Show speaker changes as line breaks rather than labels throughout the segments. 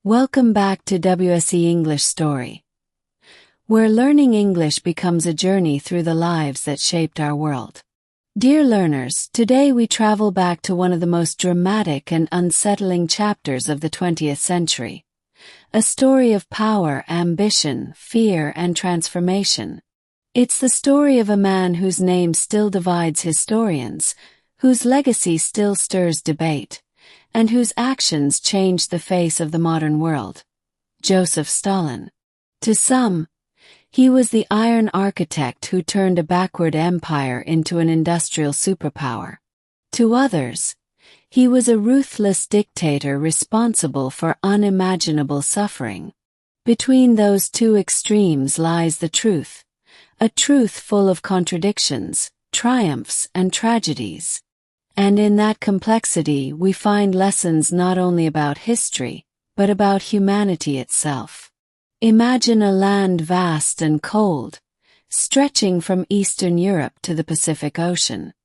Welcome back to WSE English Story, where learning English becomes a journey through the lives that shaped our world. Dear learners, today we travel back to one of the most dramatic and unsettling chapters of the 20th century. A story of power, ambition, fear, and transformation. It's the story of a man whose name still divides historians, whose legacy still stirs debate, and whose actions changed the face of the modern world. Joseph Stalin. To some, he was the iron architect who turned a backward empire into an industrial superpower. To others, he was a ruthless dictator responsible for unimaginable suffering. Between those two extremes lies the truth, a truth full of contradictions, triumphs, and tragedies. And in that complexity we find lessons not only about history, but about humanity itself. Imagine a land vast and cold, stretching from Eastern Europe to the Pacific Ocean.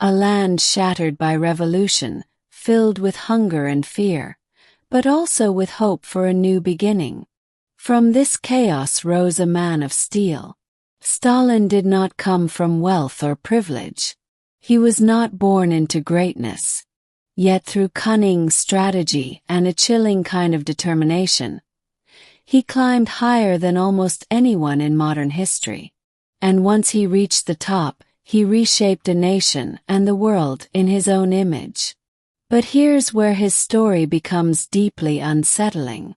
A land shattered by revolution, filled with hunger and fear, but also with hope for a new beginning. From this chaos rose a man of steel. Stalin did not come from wealth or privilege. He was not born into greatness. Yet through cunning, strategy, and a chilling kind of determination, he climbed higher than almost anyone in modern history. And once he reached the top, he reshaped a nation and the world in his own image. But here's where his story becomes deeply unsettling.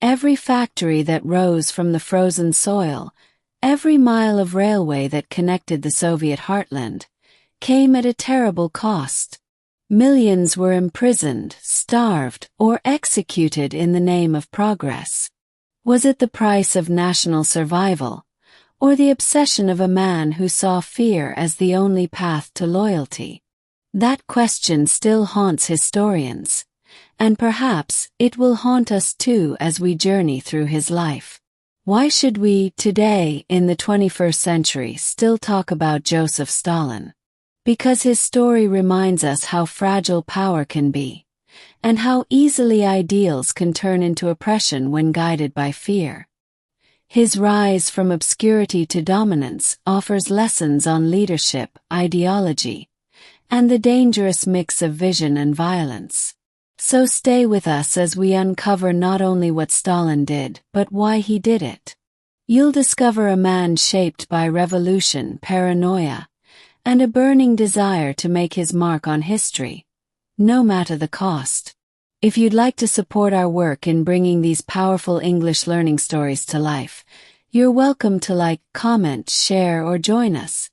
Every factory that rose from the frozen soil, every mile of railway that connected the Soviet heartland, came at a terrible cost. Millions were imprisoned, starved, or executed in the name of progress. Was it the price of national survival, or the obsession of a man who saw fear as the only path to loyalty? That question still haunts historians, and perhaps it will haunt us too as we journey through his life. Why should we, today, in the 21st century, still talk about Joseph Stalin? Because his story reminds us how fragile power can be, and how easily ideals can turn into oppression when guided by fear. His rise from obscurity to dominance offers lessons on leadership, ideology, and the dangerous mix of vision and violence. So stay with us as we uncover not only what Stalin did, but why he did it. You'll discover a man shaped by revolution, paranoia, and a burning desire to make his mark on history, no matter the cost. If you'd like to support our work in bringing these powerful English learning stories to life, you're welcome to like, comment, share, or join us.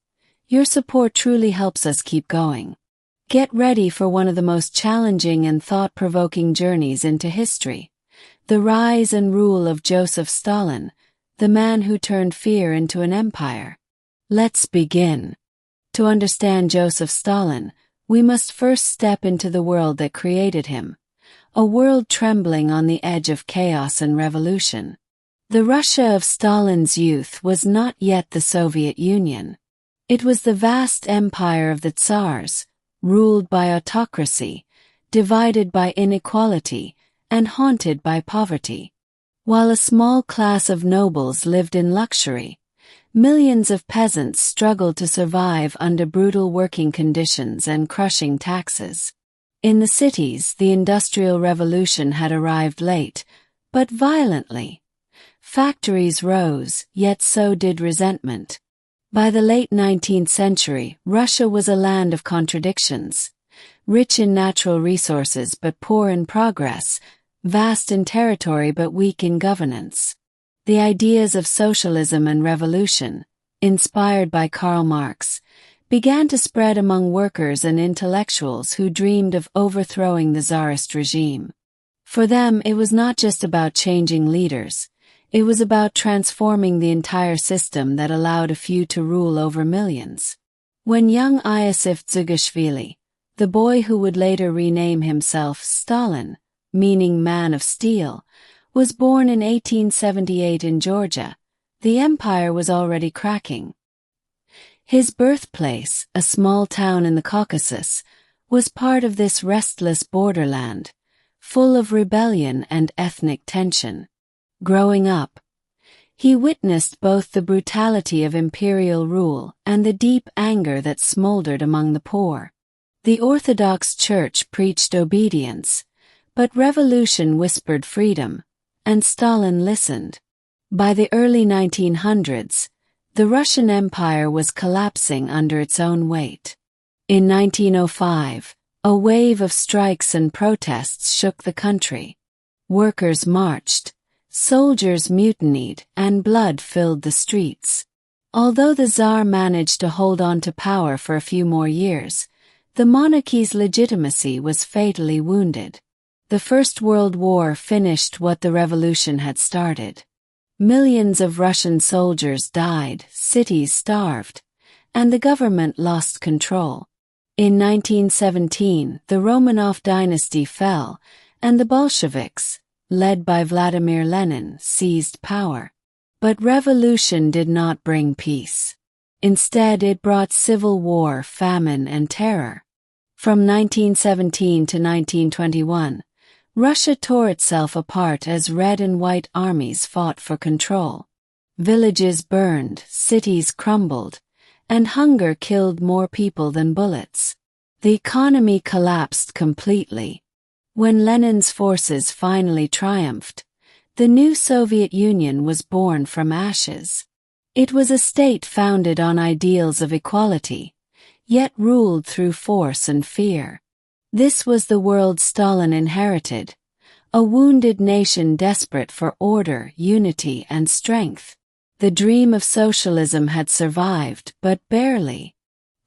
Your support truly helps us keep going. Get ready for one of the most challenging and thought-provoking journeys into history. The rise and rule of Joseph Stalin, the man who turned fear into an empire. Let's begin. To understand Joseph Stalin, we must first step into the world that created him, a world trembling on the edge of chaos and revolution. The Russia of Stalin's youth was not yet the Soviet Union. It was the vast empire of the Tsars, ruled by autocracy, divided by inequality, and haunted by poverty. While a small class of nobles lived in luxury, millions of peasants struggled to survive under brutal working conditions and crushing taxes. In the cities, the Industrial Revolution had arrived late, but violently. Factories rose, yet so did resentment. By the late 19th century, Russia was a land of contradictions. Rich in natural resources but poor in progress, vast in territory but weak in governance. The ideas of socialism and revolution, inspired by Karl Marx, began to spread among workers and intellectuals who dreamed of overthrowing the Tsarist regime. For them, it was not just about changing leaders. It was about transforming the entire system that allowed a few to rule over millions. When young Iosif Dzugashvili, the boy who would later rename himself Stalin, meaning man of steel, was born in 1878 in Georgia, the empire was already cracking. His birthplace, a small town in the Caucasus, was part of this restless borderland, full of rebellion and ethnic tension. Growing up, he witnessed both the brutality of imperial rule and the deep anger that smoldered among the poor. The Orthodox Church preached obedience, but revolution whispered freedom, and Stalin listened. By the early 1900s, the Russian Empire was collapsing under its own weight. In 1905, a wave of strikes and protests shook the country. Workers marched, soldiers mutinied, and blood filled the streets. Although the Tsar managed to hold on to power for a few more years, the monarchy's legitimacy was fatally wounded. The First World War finished what the revolution had started. Millions of Russian soldiers died, cities starved, and the government lost control. In 1917, the Romanov dynasty fell, and the Bolsheviks, led by Vladimir Lenin, seized power. But revolution did not bring peace. Instead, it brought civil war, famine, and terror. From 1917 to 1921, Russia tore itself apart as red and white armies fought for control. Villages burned, cities crumbled, and hunger killed more people than bullets. The economy collapsed completely. When Lenin's forces finally triumphed, the new Soviet Union was born from ashes. It was a state founded on ideals of equality, yet ruled through force and fear. This was the world Stalin inherited, a wounded nation desperate for order, unity, and strength. The dream of socialism had survived, but barely.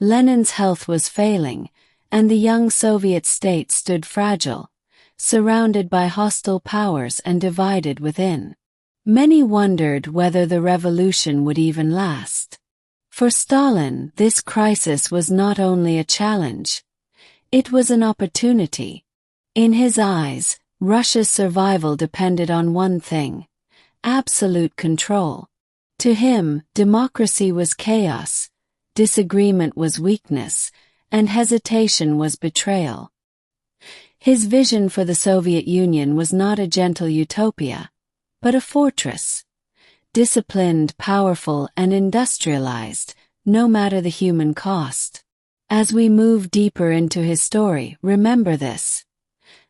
Lenin's health was failing, and the young Soviet state stood fragile, surrounded by hostile powers and divided within. Many wondered whether the revolution would even last. For Stalin, this crisis was not only a challenge, it was an opportunity. In his eyes, Russia's survival depended on one thing: absolute control. To him, democracy was chaos, disagreement was weakness, and hesitation was betrayal. His vision for the Soviet Union was not a gentle utopia, but a fortress, disciplined, powerful, and industrialized, no matter the human cost. As we move deeper into his story, remember this: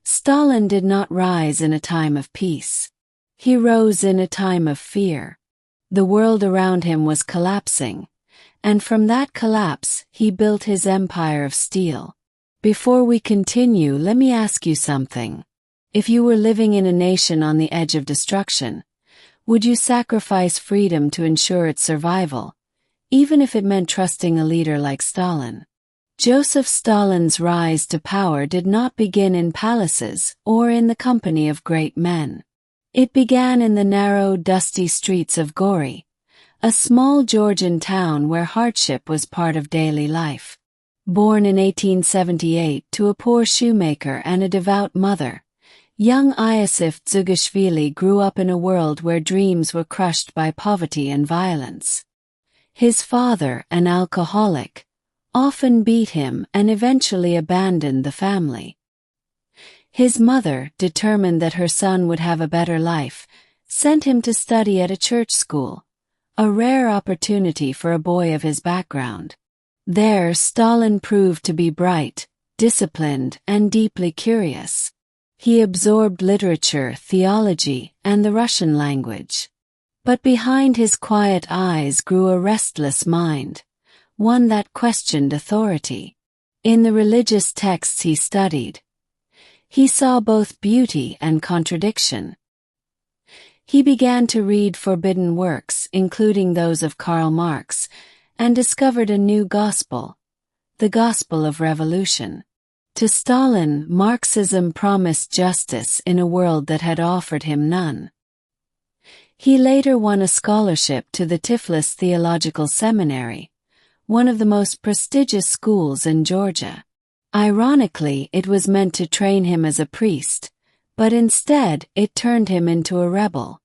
Stalin did not rise in a time of peace. He rose in a time of fear. The world around him was collapsing, and from that collapse, he built his empire of steel. Before we continue, let me ask you something. If you were living in a nation on the edge of destruction, would you sacrifice freedom to ensure its survival, even if it meant trusting a leader like Stalin? Joseph Stalin's rise to power did not begin in palaces or in the company of great men. It began in the narrow, dusty streets of Gori, a small Georgian town where hardship was part of daily life. Born in 1878 to a poor shoemaker and a devout mother, young Iosif Dzugashvili grew up in a world where dreams were crushed by poverty and violence. His father, an alcoholic, often beat him and eventually abandoned the family. His mother, determined that her son would have a better life, sent him to study at a church school, a rare opportunity for a boy of his background. There, Stalin proved to be bright, disciplined, and deeply curious. He absorbed literature, theology, and the Russian language. But behind his quiet eyes grew a restless mind, one that questioned authority. In the religious texts he studied, he saw both beauty and contradiction. He began to read forbidden works, including those of Karl Marx, and discovered a new gospel, the gospel of revolution. To Stalin, Marxism promised justice in a world that had offered him none. He later won a scholarship to the Tiflis Theological Seminary, one of the most prestigious schools in Georgia. Ironically, it was meant to train him as a priest, but instead it turned him into a rebel.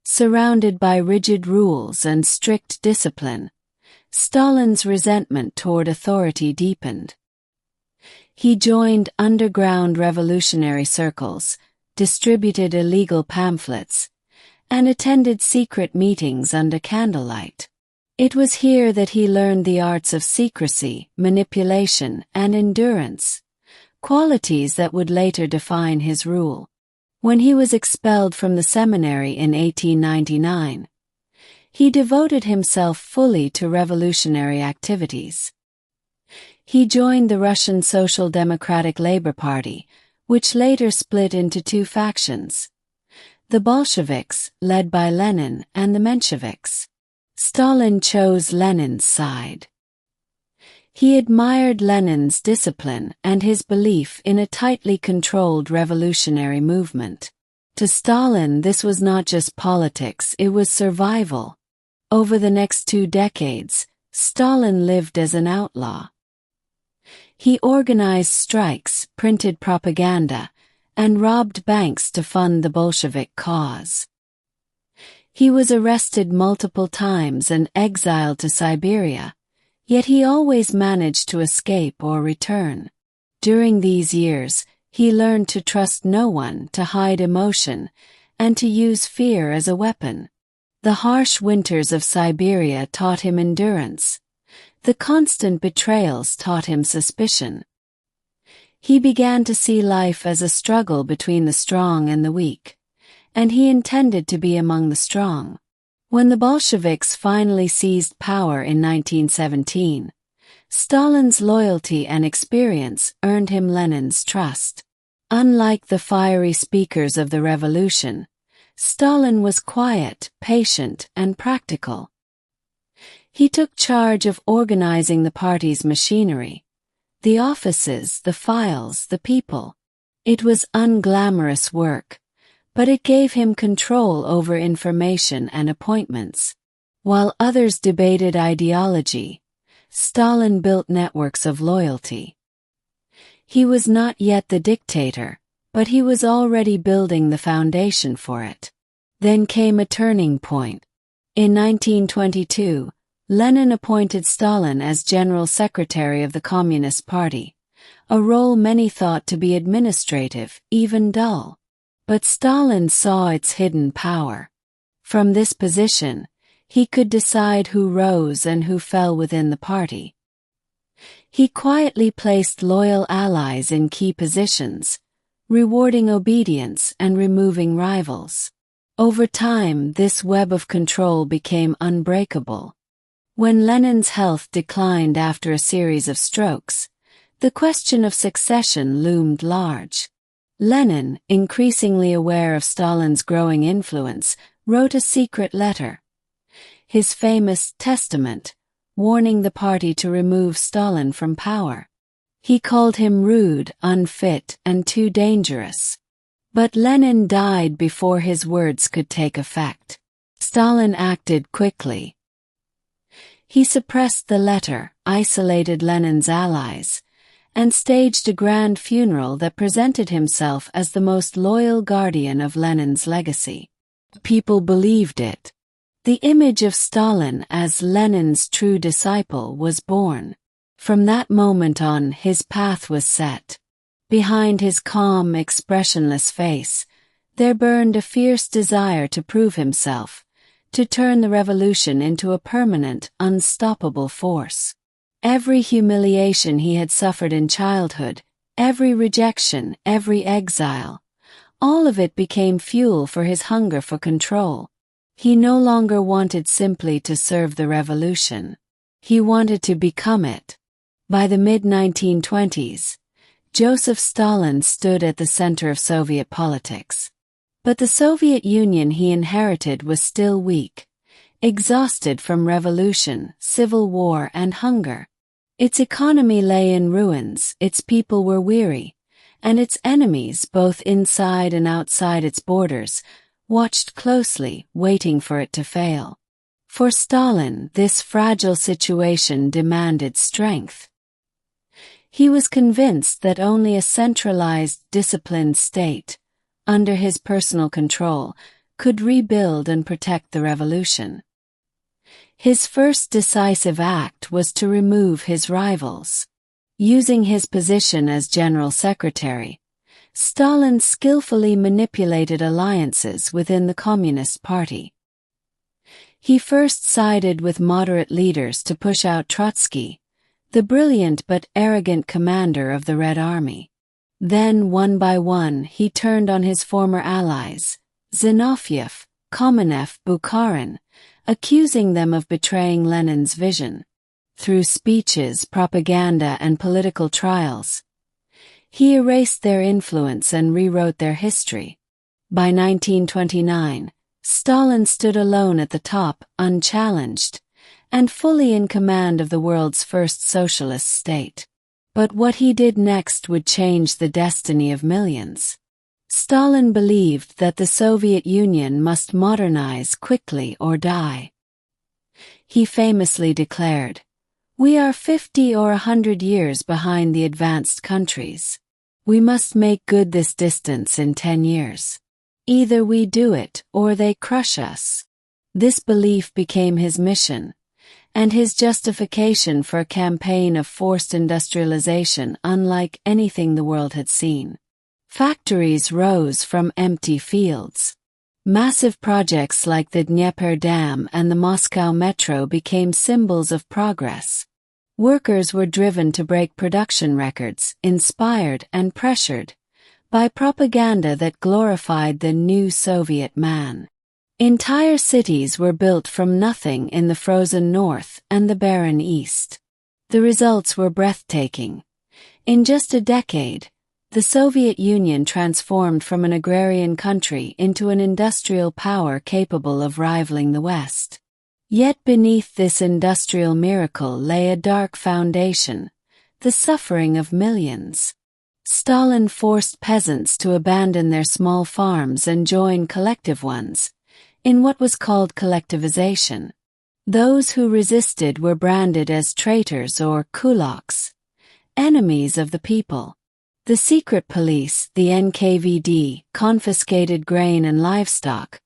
Surrounded by rigid rules and strict discipline, Stalin's resentment toward authority deepened. He joined underground revolutionary circles, distributed illegal pamphlets, and attended secret meetings under candlelight. It was here that he learned the arts of secrecy, manipulation, and endurance, qualities that would later define his rule. When he was expelled from the seminary in 1899, he devoted himself fully to revolutionary activities. He joined the Russian Social Democratic Labor Party, which later split into two factions: the Bolsheviks, led by Lenin, and the Mensheviks. Stalin chose Lenin's side. He admired Lenin's discipline and his belief in a tightly controlled revolutionary movement. To Stalin, this was not just politics, it was survival. Over the next 2 decades, Stalin lived as an outlaw. He organized strikes, printed propaganda, and robbed banks to fund the Bolshevik cause. He was arrested multiple times and exiled to Siberia, yet he always managed to escape or return. During these years, he learned to trust no one, to hide emotion, and to use fear as a weapon. The harsh winters of Siberia taught him endurance. The constant betrayals taught him suspicion. He began to see life as a struggle between the strong and the weak, and he intended to be among the strong. When the Bolsheviks finally seized power in 1917, Stalin's loyalty and experience earned him Lenin's trust. Unlike the fiery speakers of the revolution, Stalin was quiet, patient, and practical. He took charge of organizing the party's machinery, the offices, the files, the people. It was unglamorous work, but it gave him control over information and appointments. While others debated ideology, Stalin built networks of loyalty. He was not yet the dictator, but he was already building the foundation for it. Then came a turning point. In 1922, Lenin appointed Stalin as General Secretary of the Communist Party, a role many thought to be administrative, even dull. But Stalin saw its hidden power. From this position, he could decide who rose and who fell within the party. He quietly placed loyal allies in key positions, rewarding obedience and removing rivals. Over time, this web of control became unbreakable. When Lenin's health declined after a series of strokes, the question of succession loomed large. Lenin, increasingly aware of Stalin's growing influence, wrote a secret letter, his famous testament, warning the party to remove Stalin from power. He called him rude, unfit, and too dangerous. But Lenin died before his words could take effect. Stalin acted quickly. He suppressed the letter, isolated Lenin's allies, and staged a grand funeral that presented himself as the most loyal guardian of Lenin's legacy. People believed it. The image of Stalin as Lenin's true disciple was born. From that moment on, his path was set. Behind his calm, expressionless face, there burned a fierce desire to prove himself, to turn the revolution into a permanent, unstoppable force. Every humiliation he had suffered in childhood, every rejection, every exile, all of it became fuel for his hunger for control. He no longer wanted simply to serve the revolution. He wanted to become it. By the mid-1920s, Joseph Stalin stood at the center of Soviet politics. But the Soviet Union he inherited was still weak, exhausted from revolution, civil war, and hunger. Its economy lay in ruins, its people were weary, and its enemies, both inside and outside its borders, watched closely, waiting for it to fail. For Stalin, this fragile situation demanded strength. He was convinced that only a centralized, disciplined state, under his personal control, could rebuild and protect the revolution. His first decisive act was to remove his rivals. Using his position as General Secretary, Stalin skillfully manipulated alliances within the Communist Party. He first sided with moderate leaders to push out Trotsky, the brilliant but arrogant commander of the Red Army. Then, one by one, he turned on his former allies, Zinoviev, Kamenev, Bukharin, accusing them of betraying Lenin's vision. Through speeches, propaganda, and political trials, he erased their influence and rewrote their history. By 1929, Stalin stood alone at the top, unchallenged, and fully in command of the world's first socialist state. But what he did next would change the destiny of millions. Stalin believed that the Soviet Union must modernize quickly or die. He famously declared, "We are 50 or 100 years behind the advanced countries. We must make good this distance in 10 years. Either we do it or they crush us." This belief became his mission, and his justification for a campaign of forced industrialization unlike anything the world had seen. Factories rose from empty fields. Massive projects like the Dnieper Dam and the Moscow Metro became symbols of progress. Workers were driven to break production records, inspired and pressured by propaganda that glorified the new Soviet man. Entire cities were built from nothing in the frozen north and the barren east. The results were breathtaking. In just a decade, the Soviet Union transformed from an agrarian country into an industrial power capable of rivaling the West. Yet beneath this industrial miracle lay a dark foundation, the suffering of millions. Stalin forced peasants to abandon their small farms and join collective ones, in what was called collectivization. Those who resisted were branded as traitors or kulaks, enemies of the people. The secret police, the NKVD, confiscated grain and livestock,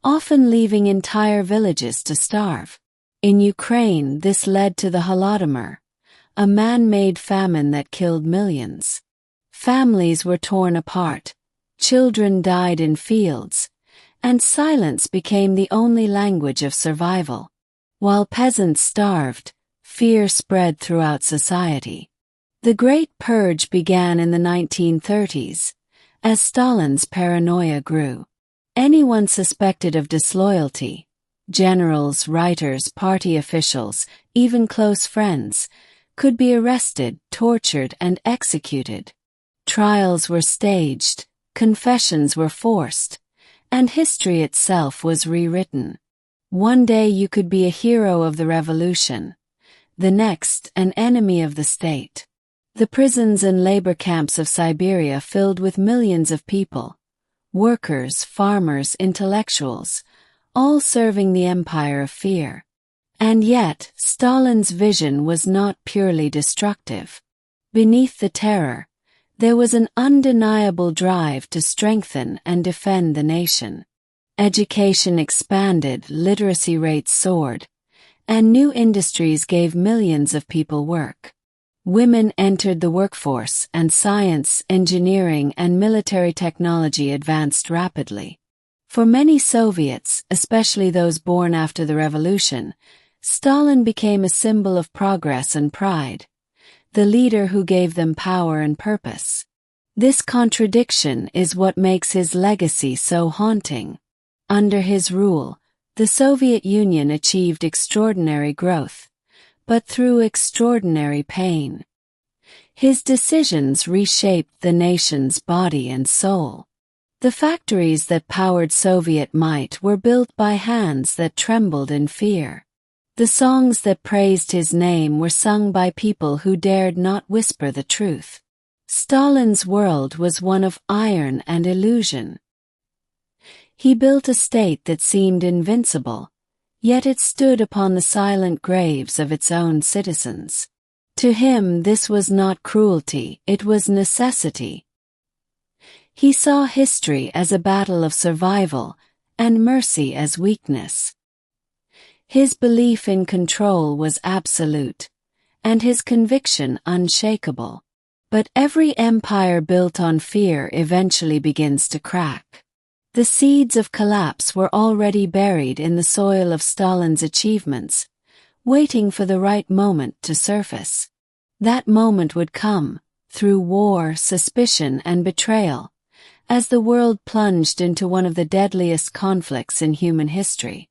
often leaving entire villages to starve. In Ukraine, this led to the Holodomor, a man-made famine that killed millions. Families were torn apart, children died in fields, and silence became the only language of survival. While peasants starved, fear spread throughout society. The Great Purge began in the 1930s, as Stalin's paranoia grew. Anyone suspected of disloyalty, generals, writers, party officials, even close friends, could be arrested, tortured, and executed. Trials were staged, confessions were forced, and history itself was rewritten. One day you could be a hero of the revolution, the next an enemy of the state. The prisons and labor camps of Siberia filled with millions of people, workers, farmers, intellectuals, all serving the empire of fear. And yet, Stalin's vision was not purely destructive. Beneath the terror, there was an undeniable drive to strengthen and defend the nation. Education expanded, literacy rates soared, and new industries gave millions of people work. Women entered the workforce, and science, engineering, and military technology advanced rapidly. For many Soviets, especially those born after the revolution, Stalin became a symbol of progress and pride, the leader who gave them power and purpose. This contradiction is what makes his legacy so haunting. Under his rule, the Soviet Union achieved extraordinary growth, but through extraordinary pain. His decisions reshaped the nation's body and soul. The factories that powered Soviet might were built by hands that trembled in fear. The songs that praised his name were sung by people who dared not whisper the truth. Stalin's world was one of iron and illusion. He built a state that seemed invincible, yet it stood upon the silent graves of its own citizens. To him this was not cruelty, it was necessity. He saw history as a battle of survival, and mercy as weakness. His belief in control was absolute, and his conviction unshakable. But every empire built on fear eventually begins to crack. The seeds of collapse were already buried in the soil of Stalin's achievements, waiting for the right moment to surface. That moment would come, through war, suspicion, and betrayal, as the world plunged into one of the deadliest conflicts in human history.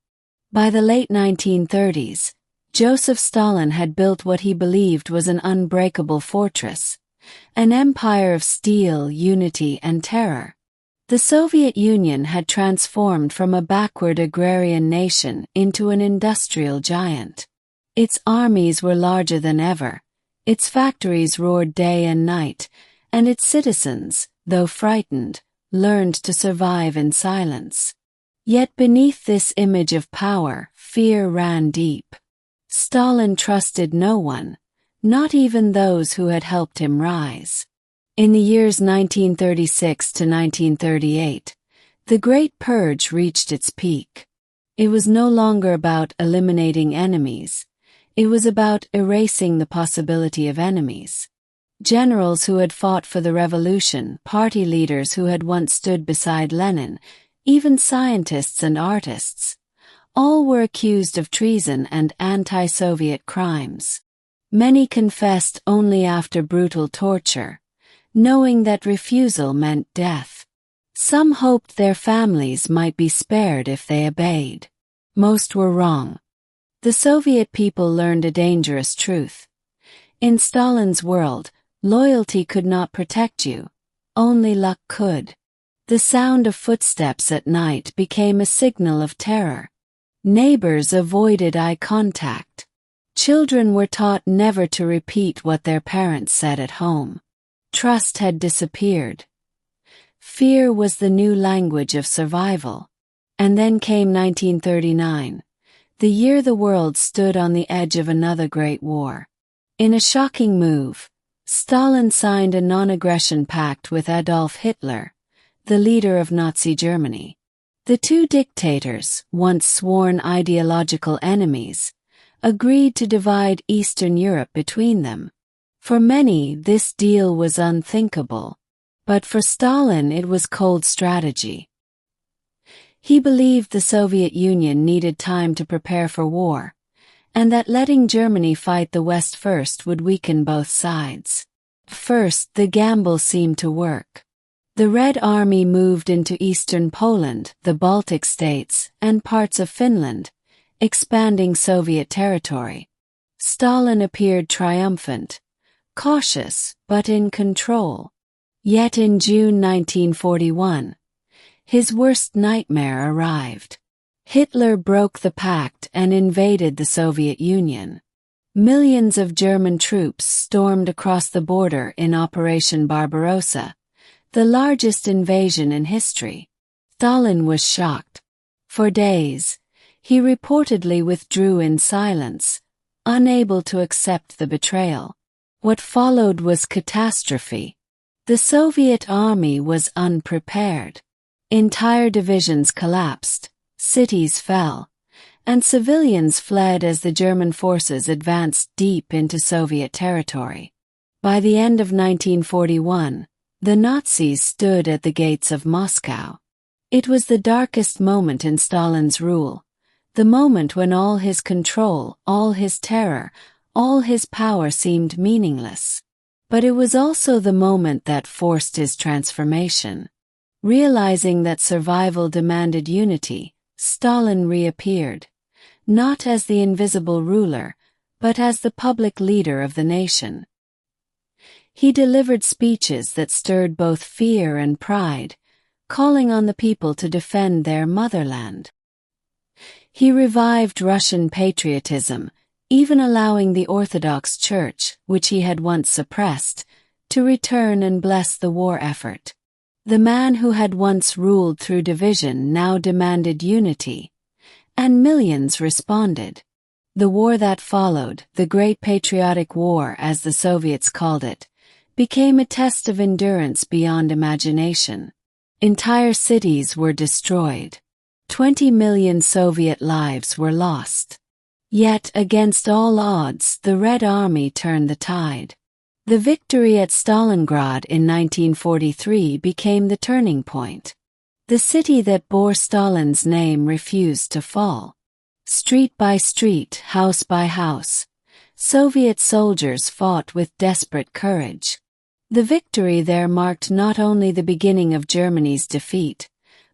By the late 1930s, Joseph Stalin had built what he believed was an unbreakable fortress, an empire of steel, unity, and terror. The Soviet Union had transformed from a backward agrarian nation into an industrial giant. Its armies were larger than ever, its factories roared day and night, and its citizens, though frightened, learned to survive in silence. Yet beneath this image of power, fear ran deep. Stalin trusted no one, not even those who had helped him rise. In the years 1936 to 1938, the Great Purge reached its peak. It was no longer about eliminating enemies. It was about erasing the possibility of enemies. Generals who had fought for the revolution, party leaders who had once stood beside Lenin, even scientists and artists, all were accused of treason and anti-Soviet crimes. Many confessed only after brutal torture, knowing that refusal meant death. Some hoped their families might be spared if they obeyed. Most were wrong. The Soviet people learned a dangerous truth. In Stalin's world, loyalty could not protect you, only luck could. The sound of footsteps at night became a signal of terror. Neighbors avoided eye contact. Children were taught never to repeat what their parents said at home. Trust had disappeared. Fear was the new language of survival. And then came 1939, the year the world stood on the edge of another great war. In a shocking move, Stalin signed a non-aggression pact with Adolf Hitler, the leader of Nazi Germany. The two dictators, once sworn ideological enemies, agreed to divide Eastern Europe between them. For many, this deal was unthinkable, but for Stalin it was cold strategy. He believed the Soviet Union needed time to prepare for war, and that letting Germany fight the West first would weaken both sides. First, the gamble seemed to work. The Red Army moved into eastern Poland, the Baltic states, and parts of Finland, expanding Soviet territory. Stalin appeared triumphant, cautious, but in control. Yet in June 1941, his worst nightmare arrived. Hitler broke the pact and invaded the Soviet Union. Millions of German troops stormed across the border in Operation Barbarossa, the largest invasion in history. Stalin was shocked. For days, he reportedly withdrew in silence, unable to accept the betrayal. What followed was catastrophe. The Soviet army was unprepared. Entire divisions collapsed, cities fell, and civilians fled as the German forces advanced deep into Soviet territory. By the end of 1941, the Nazis stood at the gates of Moscow. It was the darkest moment in Stalin's rule, the moment when all his control, all his terror, all his power seemed meaningless. But it was also the moment that forced his transformation. Realizing that survival demanded unity, Stalin reappeared, not as the invisible ruler, but as the public leader of the nation. He delivered speeches that stirred both fear and pride, calling on the people to defend their motherland. He revived Russian patriotism, even allowing the Orthodox Church, which he had once suppressed, to return and bless the war effort. The man who had once ruled through division now demanded unity, and millions responded. The war that followed, the Great Patriotic War as the Soviets called it, became a test of endurance beyond imagination. Entire cities were destroyed. 20 million Soviet lives were lost. Yet, against all odds, the Red Army turned the tide. The victory at Stalingrad in 1943 became the turning point. The city that bore Stalin's name refused to fall. Street by street, house by house, Soviet soldiers fought with desperate courage. The victory there marked not only the beginning of Germany's defeat,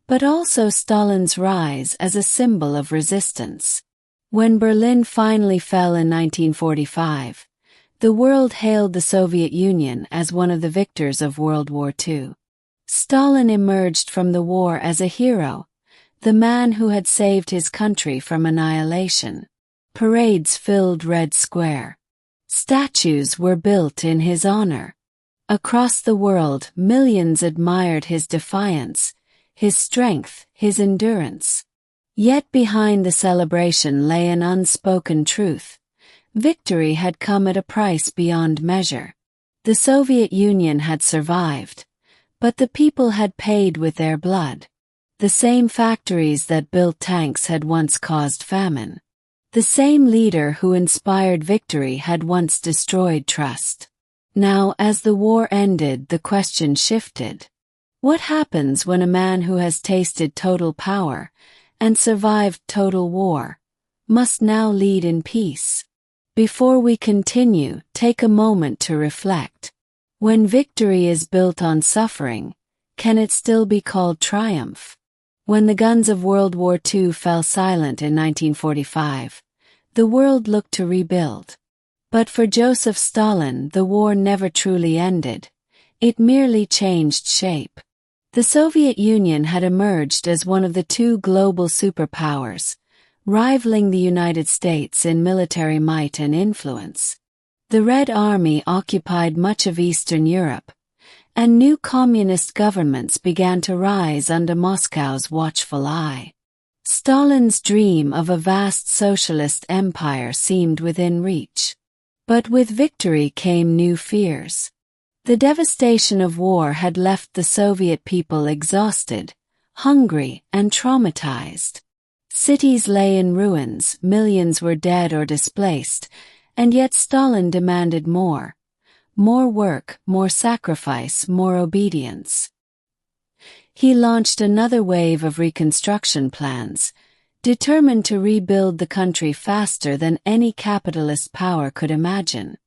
but also Stalin's rise as a symbol of resistance. When Berlin finally fell in 1945, the world hailed the Soviet Union as one of the victors of World War II. Stalin emerged from the war as a hero, the man who had saved his country from annihilation. Parades filled Red Square. Statues were built in his honor. Across the world, millions admired his defiance, his strength, his endurance. Yet behind the celebration lay an unspoken truth. Victory had come at a price beyond measure. The Soviet Union had survived, but the people had paid with their blood. The same factories that built tanks had once caused famine. The same leader who inspired victory had once destroyed trust. Now, as the war ended, the question shifted. What happens when a man who has tasted total power and survived total war must now lead in peace? Before we continue, take a moment to reflect. When victory is built on suffering, can it still be called triumph? When the guns of World War II fell silent in 1945, the world looked to rebuild. But for Joseph Stalin, the war never truly ended. It merely changed shape. The Soviet Union had emerged as one of the two global superpowers, rivaling the United States in military might and influence. The Red Army occupied much of Eastern Europe, and new communist governments began to rise under Moscow's watchful eye. Stalin's dream of a vast socialist empire seemed within reach. But with victory came new fears. The devastation of war had left the Soviet people exhausted, hungry, and traumatized. Cities lay in ruins, millions were dead or displaced, and yet Stalin demanded more. More work, more sacrifice, more obedience. He launched another wave of reconstruction plans, determined to rebuild the country faster than any capitalist power could imagine.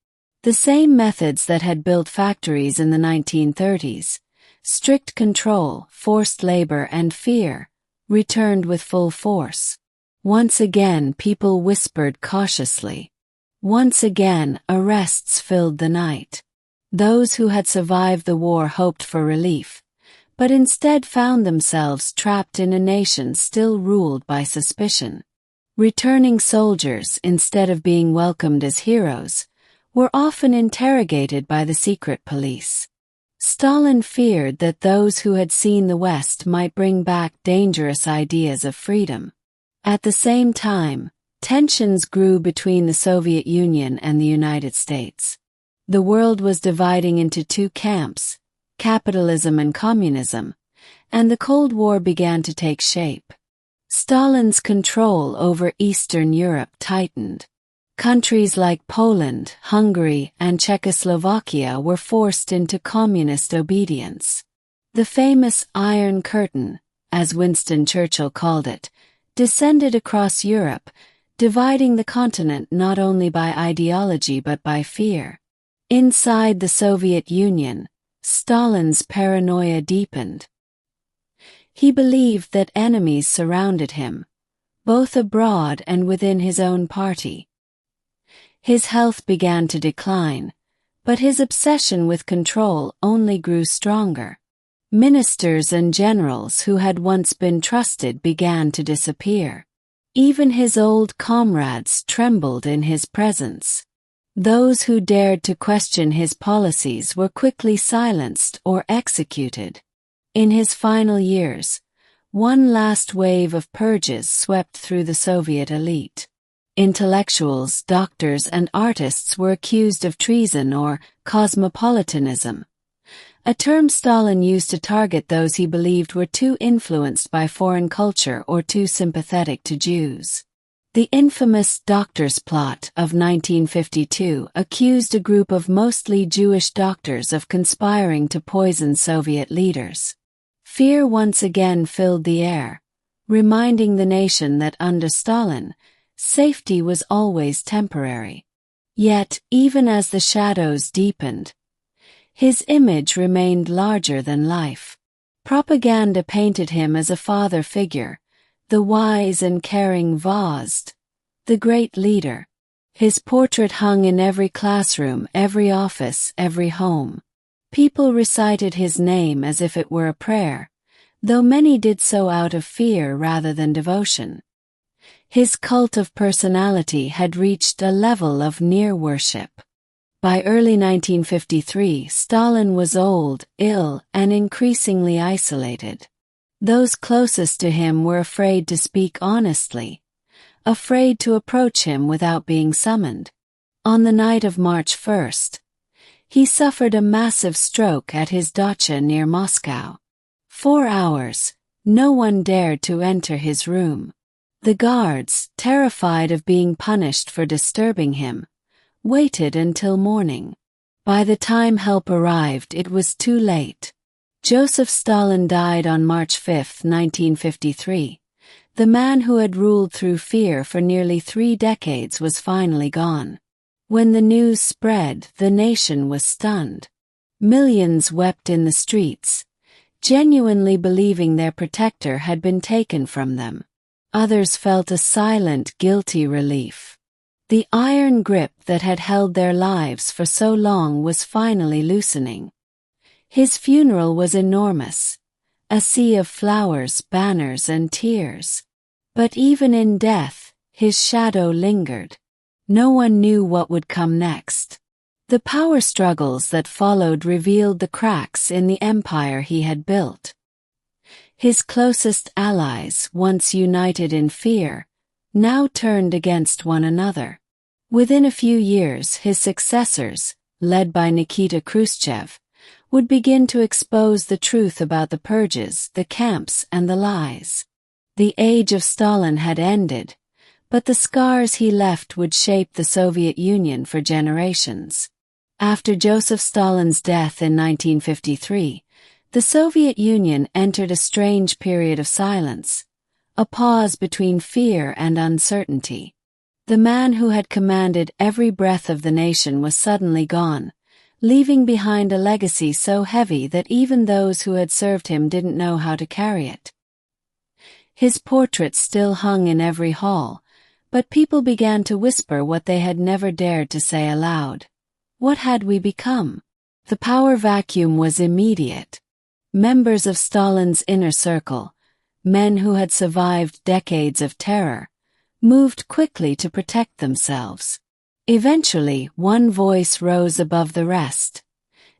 The same methods that had built factories in the 1930s, strict control, forced labor, and fear, returned with full force. Once again, people whispered cautiously. Once again, arrests filled the night. Those who had survived the war hoped for relief, but instead found themselves trapped in a nation still ruled by suspicion. Returning soldiers, instead of being welcomed as heroes, were often interrogated by the secret police. Stalin feared that those who had seen the West might bring back dangerous ideas of freedom. At the same time, tensions grew between the Soviet Union and the United States. The world was dividing into two camps, capitalism and communism, and the Cold War began to take shape. Stalin's control over Eastern Europe tightened. Countries like Poland, Hungary, and Czechoslovakia were forced into communist obedience. The famous Iron Curtain, as Winston Churchill called it, descended across Europe, dividing the continent not only by ideology but by fear. Inside the Soviet Union, Stalin's paranoia deepened. He believed that enemies surrounded him, both abroad and within his own party. His health began to decline, but his obsession with control only grew stronger. Ministers and generals who had once been trusted began to disappear. Even his old comrades trembled in his presence. Those who dared to question his policies were quickly silenced or executed. In his final years, one last wave of purges swept through the Soviet elite. Intellectuals, doctors, and artists were accused of treason or cosmopolitanism, a term Stalin used to target those he believed were too influenced by foreign culture or too sympathetic to Jews. The infamous Doctors' Plot of 1952 accused a group of mostly Jewish doctors of conspiring to poison Soviet leaders. Fear once again filled the air, reminding the nation that under Stalin, safety was always temporary. Yet, even as the shadows deepened, his image remained larger than life. Propaganda painted him as a father figure, the wise and caring Vazd, the great leader. His portrait hung in every classroom, every office, every home. People recited his name as if it were a prayer, though many did so out of fear rather than devotion. His cult of personality had reached a level of near worship. By early 1953, Stalin was old, ill, and increasingly isolated. Those closest to him were afraid to speak honestly, afraid to approach him without being summoned. On the night of March 1st, he suffered a massive stroke at his dacha near Moscow. 4 hours, no one dared to enter his room. The guards, terrified of being punished for disturbing him, waited until morning. By the time help arrived, it was too late. Joseph Stalin died on March 5, 1953. The man who had ruled through fear for nearly 3 decades was finally gone. When the news spread, the nation was stunned. Millions wept in the streets, genuinely believing their protector had been taken from them. Others felt a silent, guilty relief. The iron grip that had held their lives for so long was finally loosening. His funeral was enormous, a sea of flowers, banners, and tears. But even in death, his shadow lingered. No one knew what would come next. The power struggles that followed revealed the cracks in the empire he had built. His closest allies, once united in fear, now turned against one another. Within a few years, his successors, led by Nikita Khrushchev, would begin to expose the truth about the purges, the camps, and the lies. The age of Stalin had ended, but the scars he left would shape the Soviet Union for generations. After Joseph Stalin's death in 1953, the Soviet Union entered a strange period of silence, a pause between fear and uncertainty. The man who had commanded every breath of the nation was suddenly gone, leaving behind a legacy so heavy that even those who had served him didn't know how to carry it. His portrait still hung in every hall, but people began to whisper what they had never dared to say aloud. What had we become? The power vacuum was immediate. Members of Stalin's inner circle, men who had survived decades of terror, moved quickly to protect themselves. Eventually, one voice rose above the rest: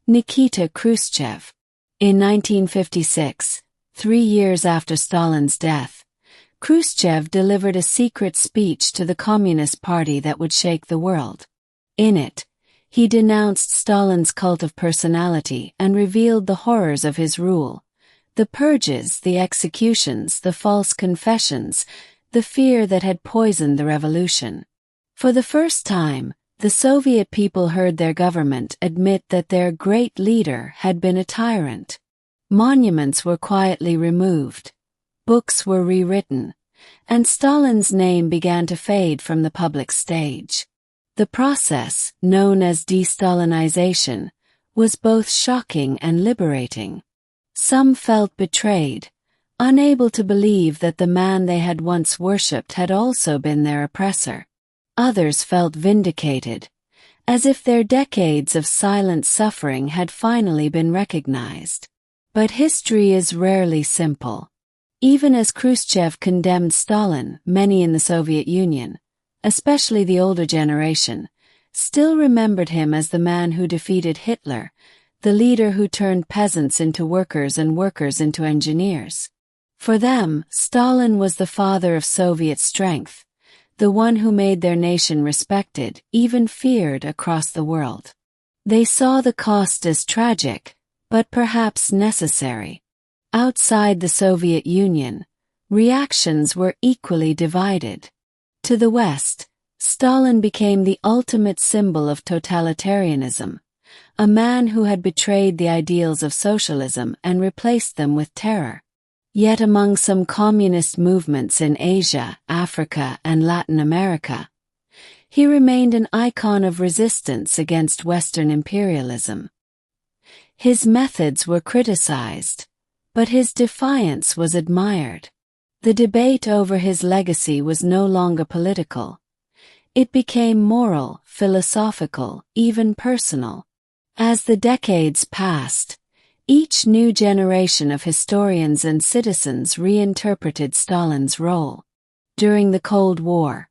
Nikita Khrushchev. In 1956, 3 years after Stalin's death, Khrushchev delivered a secret speech to the Communist Party that would shake the world. In it, he denounced Stalin's cult of personality and revealed the horrors of his rule: the purges, the executions, the false confessions, the fear that had poisoned the revolution. For the first time, the Soviet people heard their government admit that their great leader had been a tyrant. Monuments were quietly removed, books were rewritten, and Stalin's name began to fade from the public stage. The process, known as de-Stalinization, was both shocking and liberating. Some felt betrayed, unable to believe that the man they had once worshipped had also been their oppressor. Others felt vindicated, as if their decades of silent suffering had finally been recognized. But history is rarely simple. Even as Khrushchev condemned Stalin, many in the Soviet Union, especially the older generation, still remembered him as the man who defeated Hitler, the leader who turned peasants into workers and workers into engineers. For them, Stalin was the father of Soviet strength, the one who made their nation respected, even feared across the world. They saw the cost as tragic, but perhaps necessary. Outside the Soviet Union, reactions were equally divided. To the West, Stalin became the ultimate symbol of totalitarianism, a man who had betrayed the ideals of socialism and replaced them with terror. Yet among some communist movements in Asia, Africa, and Latin America, he remained an icon of resistance against Western imperialism. His methods were criticized, but his defiance was admired. The debate over his legacy was no longer political. It became moral, philosophical, even personal. As the decades passed, each new generation of historians and citizens reinterpreted Stalin's role. During the Cold War,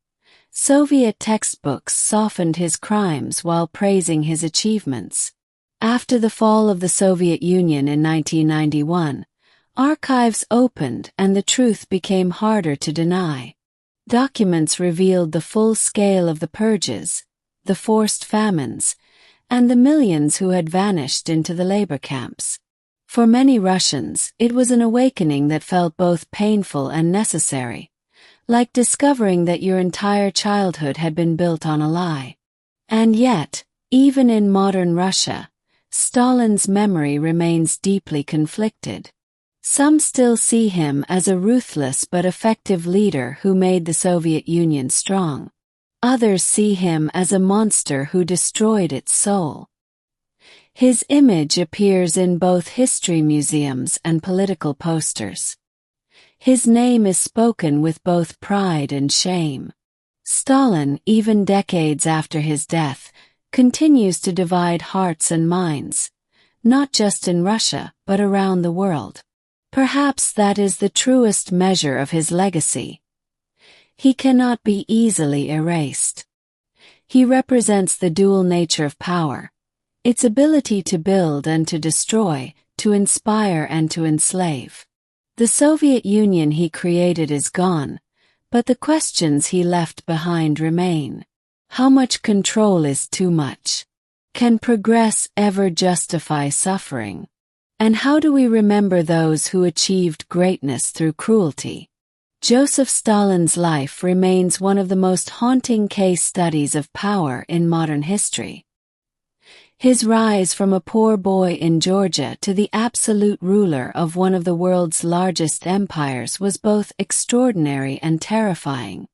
Soviet textbooks softened his crimes while praising his achievements. After the fall of the Soviet Union in 1991, archives opened and the truth became harder to deny. Documents revealed the full scale of the purges, the forced famines, and the millions who had vanished into the labor camps. For many Russians, it was an awakening that felt both painful and necessary, like discovering that your entire childhood had been built on a lie. And yet, even in modern Russia, Stalin's memory remains deeply conflicted. Some still see him as a ruthless but effective leader who made the Soviet Union strong. Others see him as a monster who destroyed its soul. His image appears in both history museums and political posters. His name is spoken with both pride and shame. Stalin, even decades after his death, continues to divide hearts and minds, not just in Russia but around the world. Perhaps that is the truest measure of his legacy. He cannot be easily erased. He represents the dual nature of power, its ability to build and to destroy, to inspire and to enslave. The Soviet Union he created is gone, but the questions he left behind remain. How much control is too much? Can progress ever justify suffering? And how do we remember those who achieved greatness through cruelty? Joseph Stalin's life remains one of the most haunting case studies of power in modern history. His rise from a poor boy in Georgia to the absolute ruler of one of the world's largest empires was both extraordinary and terrifying.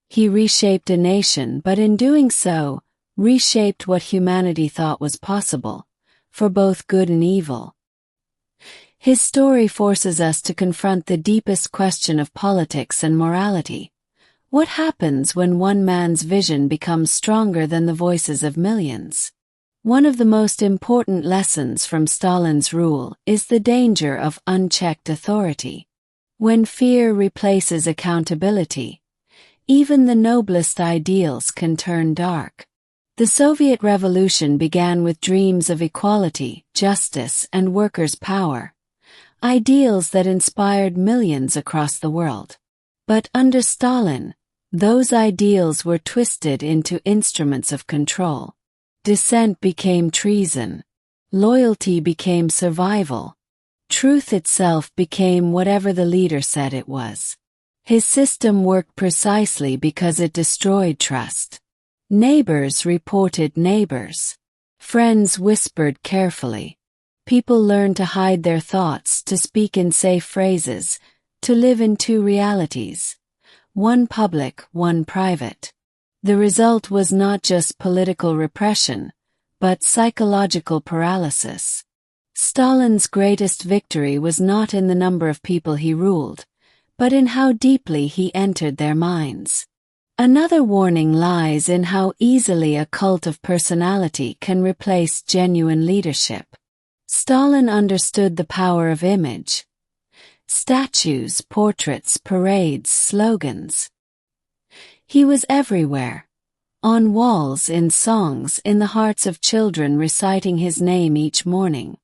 He reshaped a nation, but in doing so, reshaped what humanity thought was possible, for both good and evil. His story forces us to confront the deepest question of politics and morality. What happens when one man's vision becomes stronger than the voices of millions? One of the most important lessons from Stalin's rule is the danger of unchecked authority. When fear replaces accountability, even the noblest ideals can turn dark. The Soviet Revolution began with dreams of equality, justice, and workers' power, ideals that inspired millions across the world. But under Stalin, those ideals were twisted into instruments of control. Dissent became treason. Loyalty became survival. Truth itself became whatever the leader said it was. His system worked precisely because it destroyed trust. Neighbors reported neighbors. Friends whispered carefully. People learned to hide their thoughts, to speak in safe phrases, to live in two realities. One public, one private. The result was not just political repression, but psychological paralysis. Stalin's greatest victory was not in the number of people he ruled, but in how deeply he entered their minds. Another warning lies in how easily a cult of personality can replace genuine leadership. Stalin understood the power of image. Statues, portraits, parades, slogans. He was everywhere. On walls, in songs, in the hearts of children reciting his name each morning.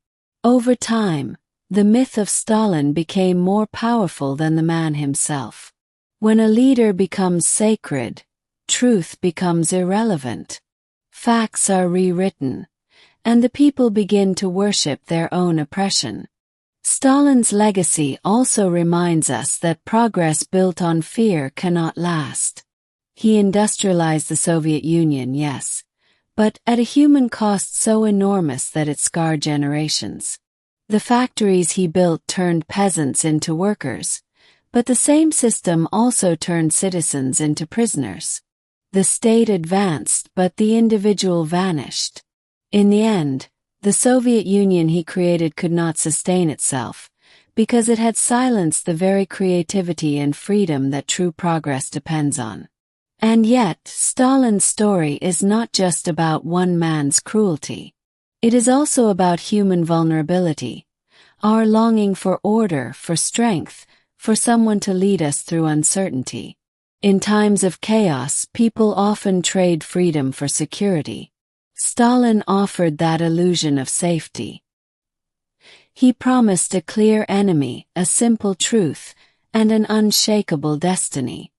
Over time, the myth of Stalin became more powerful than the man himself. When a leader becomes sacred, truth becomes irrelevant. Facts are rewritten, and the people begin to worship their own oppression. Stalin's legacy also reminds us that progress built on fear cannot last. He industrialized the Soviet Union, yes, but at a human cost so enormous that it scarred generations. The factories he built turned peasants into workers, but the same system also turned citizens into prisoners. The state advanced, but the individual vanished. In the end, the Soviet Union he created could not sustain itself, because it had silenced the very creativity and freedom that true progress depends on. And yet, Stalin's story is not just about one man's cruelty. It is also about human vulnerability, our longing for order, for strength, for someone to lead us through uncertainty. In times of chaos, people often trade freedom for security. Stalin offered that illusion of safety. He promised a clear enemy, a simple truth, and an unshakable destiny.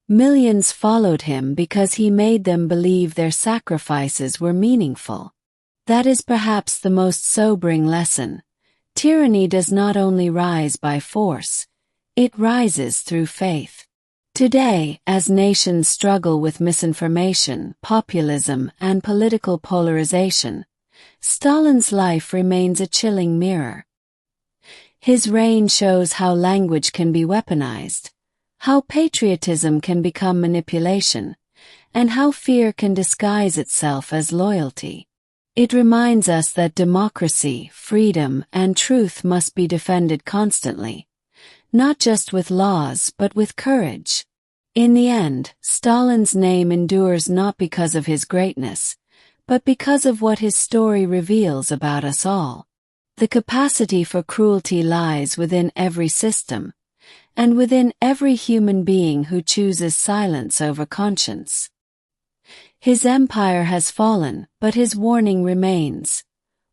Millions followed him because he made them believe their sacrifices were meaningful. That is perhaps the most sobering lesson. Tyranny does not only rise by force, it rises through faith. Today, as nations struggle with misinformation, populism, and political polarization, Stalin's life remains a chilling mirror. His reign shows how language can be weaponized, how patriotism can become manipulation, and how fear can disguise itself as loyalty. It reminds us that democracy, freedom, and truth must be defended constantly, not just with laws but with courage. In the end, Stalin's name endures not because of his greatness, but because of what his story reveals about us all. The capacity for cruelty lies within every system, and within every human being who chooses silence over conscience. His empire has fallen, but his warning remains.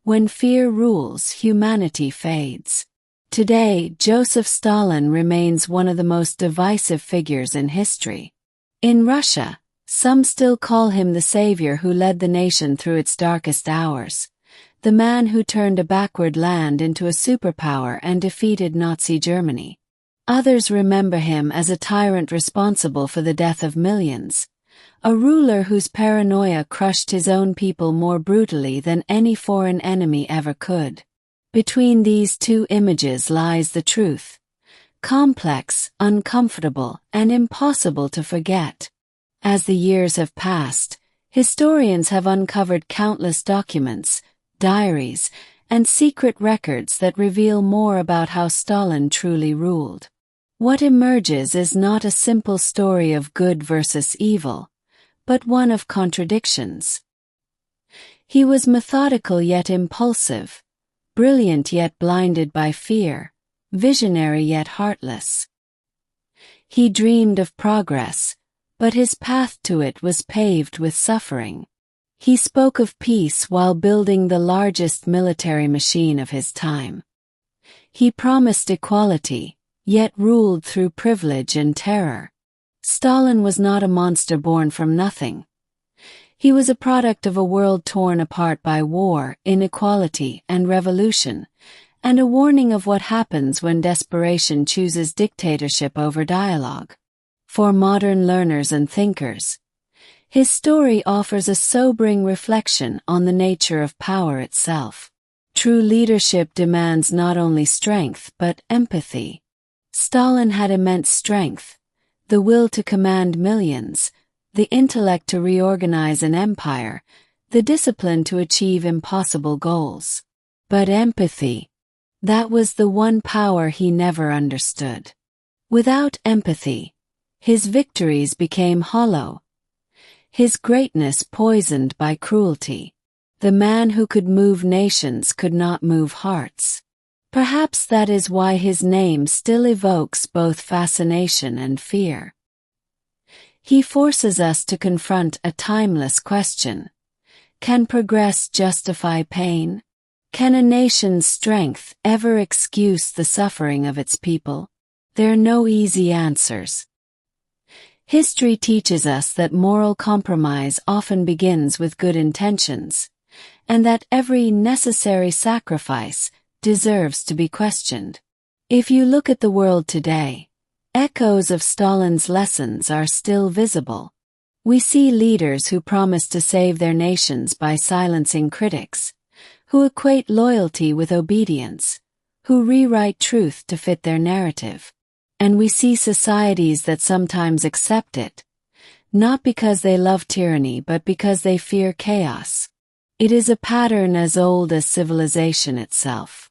When fear rules, humanity fades. Today, Joseph Stalin remains one of the most divisive figures in history. In Russia, some still call him the savior who led the nation through its darkest hours, the man who turned a backward land into a superpower and defeated Nazi Germany. Others remember him as a tyrant responsible for the death of millions, a ruler whose paranoia crushed his own people more brutally than any foreign enemy ever could. Between these two images lies the truth, complex, uncomfortable, and impossible to forget. As the years have passed, historians have uncovered countless documents, diaries, and secret records that reveal more about how Stalin truly ruled. What emerges is not a simple story of good versus evil, but one of contradictions. He was methodical yet impulsive, brilliant yet blinded by fear, visionary yet heartless. He dreamed of progress, but his path to it was paved with suffering. He spoke of peace while building the largest military machine of his time. He promised equality, yet ruled through privilege and terror. Stalin was not a monster born from nothing. He was a product of a world torn apart by war, inequality, and revolution, and a warning of what happens when desperation chooses dictatorship over dialogue. For modern learners and thinkers, his story offers a sobering reflection on the nature of power itself. True leadership demands not only strength but empathy. Stalin had immense strength, the will to command millions, the intellect to reorganize an empire, the discipline to achieve impossible goals. But empathy, that was the one power he never understood. Without empathy, his victories became hollow, his greatness poisoned by cruelty. The man who could move nations could not move hearts. Perhaps that is why his name still evokes both fascination and fear. He forces us to confront a timeless question. Can progress justify pain? Can a nation's strength ever excuse the suffering of its people? There are no easy answers. History teaches us that moral compromise often begins with good intentions, and that every necessary sacrifice deserves to be questioned. If you look at the world today, echoes of Stalin's lessons are still visible. We see leaders who promise to save their nations by silencing critics, who equate loyalty with obedience, who rewrite truth to fit their narrative. And we see societies that sometimes accept it, not because they love tyranny but because they fear chaos. It is a pattern as old as civilization itself.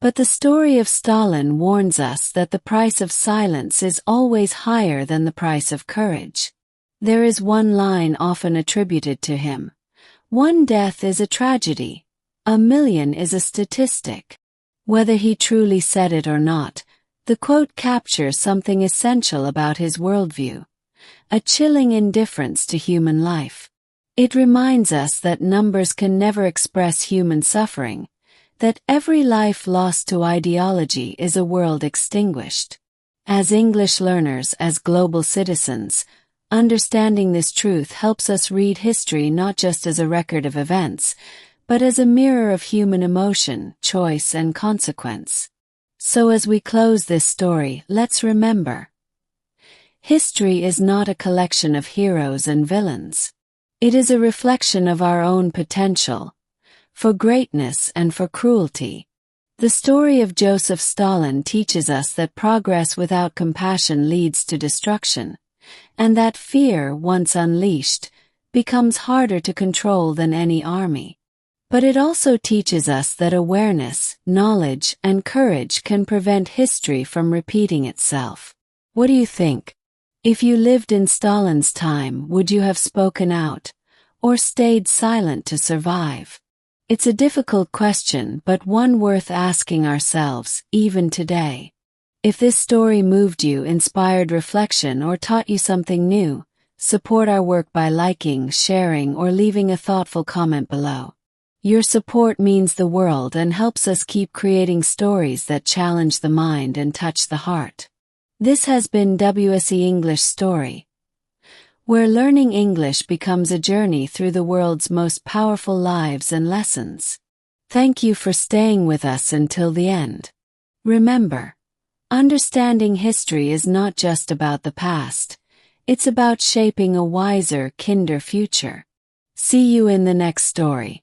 But the story of Stalin warns us that the price of silence is always higher than the price of courage. There is one line often attributed to him: "One death is a tragedy, a million is a statistic." Whether he truly said it or not, the quote captures something essential about his worldview: a chilling indifference to human life. It reminds us that numbers can never express human suffering, that every life lost to ideology is a world extinguished. As English learners, as global citizens, understanding this truth helps us read history not just as a record of events, but as a mirror of human emotion, choice, and consequence. So as we close this story, let's remember: history is not a collection of heroes and villains. It is a reflection of our own potential, for greatness and for cruelty. The story of Joseph Stalin teaches us that progress without compassion leads to destruction, and that fear, once unleashed, becomes harder to control than any army. But it also teaches us that awareness, knowledge, and courage can prevent history from repeating itself. What do you think? If you lived in Stalin's time, would you have spoken out, or stayed silent to survive? It's a difficult question, but one worth asking ourselves, even today. If this story moved you, inspired reflection, or taught you something new, support our work by liking, sharing, or leaving a thoughtful comment below. Your support means the world and helps us keep creating stories that challenge the mind and touch the heart. This has been WSE English Story, where learning English becomes a journey through the world's most powerful lives and lessons. Thank you for staying with us until the end. Remember, understanding history is not just about the past, it's about shaping a wiser, kinder future. See you in the next story.